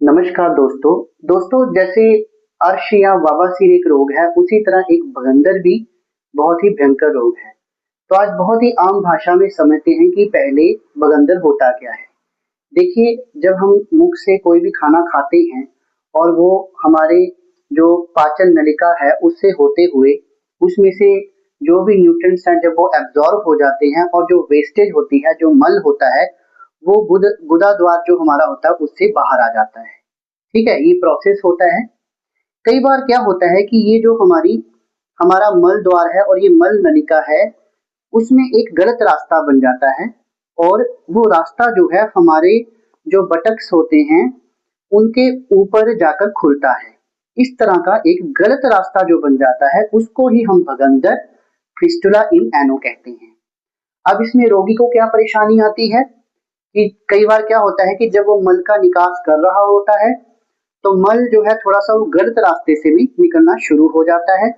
नमस्कार दोस्तों जैसे अर्श या बवासीर एक रोग है, उसी तरह एक भगंदर भी बहुत ही भयंकर रोग है। तो आज बहुत ही आम भाषा में समझते हैं कि पहले भगंदर होता क्या है। देखिए, जब हम मुख से कोई भी खाना खाते हैं और वो हमारे जो पाचन नलिका है उससे होते हुए उसमें से जो भी न्यूट्रिएंट्स हैं जब वो एब्जॉर्ब हो जाते हैं और जो वेस्टेज होती है, जो मल होता है, वो गुदा द्वार जो हमारा होता है उससे बाहर आ जाता है। ठीक है, ये प्रोसेस होता है। कई बार क्या होता है कि ये जो हमारा मल द्वार है और ये मल नलिका है, उसमें एक गलत रास्ता बन जाता है और वो रास्ता जो है हमारे जो बटक्स होते हैं उनके ऊपर जाकर खुलता है। इस तरह का एक गलत रास्ता जो बन जाता है उसको ही हम भगंदर, फिस्टुला इन एनो कहते हैं। अब इसमें रोगी को क्या परेशानी आती है कि कई बार क्या होता है कि जब वो मल का निकास कर रहा होता है तो मल जो है थोड़ा सा वो गलत रास्ते से भी निकलना शुरू हो जाता है।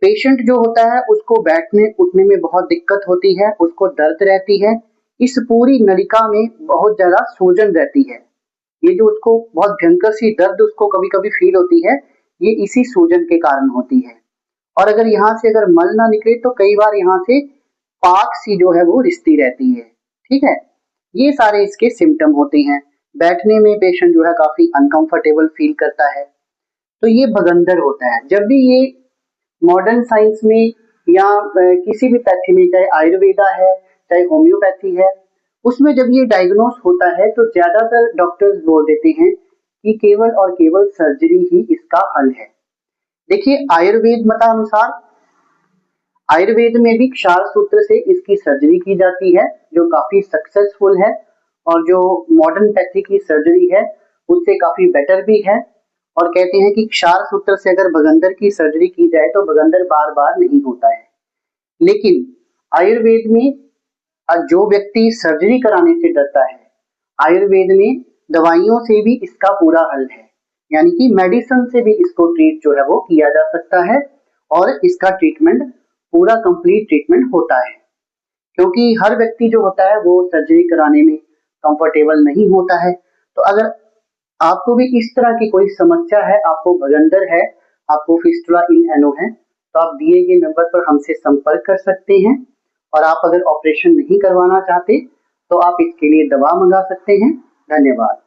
पेशेंट जो होता है उसको बैठने उठने में बहुत दिक्कत होती है, उसको दर्द रहती है। इस पूरी नलिका में बहुत ज्यादा सूजन रहती है। ये जो उसको बहुत भयंकर सी दर्द उसको कभी कभी फील होती है, ये इसी सूजन के कारण होती है। और अगर यहाँ से अगर मल ना निकले तो कई बार यहाँ से पाक सी जो है वो रिश्ती रहती है। ठीक है, ये सारे इसके सिम्टम होते हैं। बैठने में पेशेंट जो है काफी अनकंफर्टेबल फील करता है। तो ये भगंदर होता है। जब भी ये मॉडर्न साइंस में या किसी भी पैथी में, चाहे आयुर्वेदा है चाहे होम्योपैथी है, उसमें जब ये डायग्नोस होता है तो ज्यादातर डॉक्टर्स बोल देते हैं कि केवल और केवल सर्जरी ही इसका हल है। देखिए, आयुर्वेद मतानुसार आयुर्वेद में भी क्षार सूत्र से इसकी सर्जरी की जाती है जो काफी सक्सेसफुल है, और जो मॉडर्न पैथी की सर्जरी है उससे काफी बेटर भी है। और कहते हैं कि क्षार सूत्र से अगर भगंदर की सर्जरी की जाए तो भगंदर बार बार नहीं होता है। लेकिन आयुर्वेद में जो व्यक्ति सर्जरी कराने से डरता है, आयुर्वेद में दवाइयों से भी इसका पूरा हल है। यानी कि मेडिसिन से भी इसको ट्रीट जो है वो किया जा सकता है और इसका ट्रीटमेंट पूरा कंप्लीट ट्रीटमेंट होता है। क्योंकि हर व्यक्ति जो होता है वो सर्जरी कराने में कंफर्टेबल नहीं होता है। तो अगर आपको भी इस तरह की कोई समस्या है, आपको भगंदर है, आपको फिस्टुला इन एनो है, तो आप दिए गए नंबर पर हमसे संपर्क कर सकते हैं। और आप अगर ऑपरेशन नहीं करवाना चाहते तो आप इसके लिए दवा मंगा सकते हैं। धन्यवाद।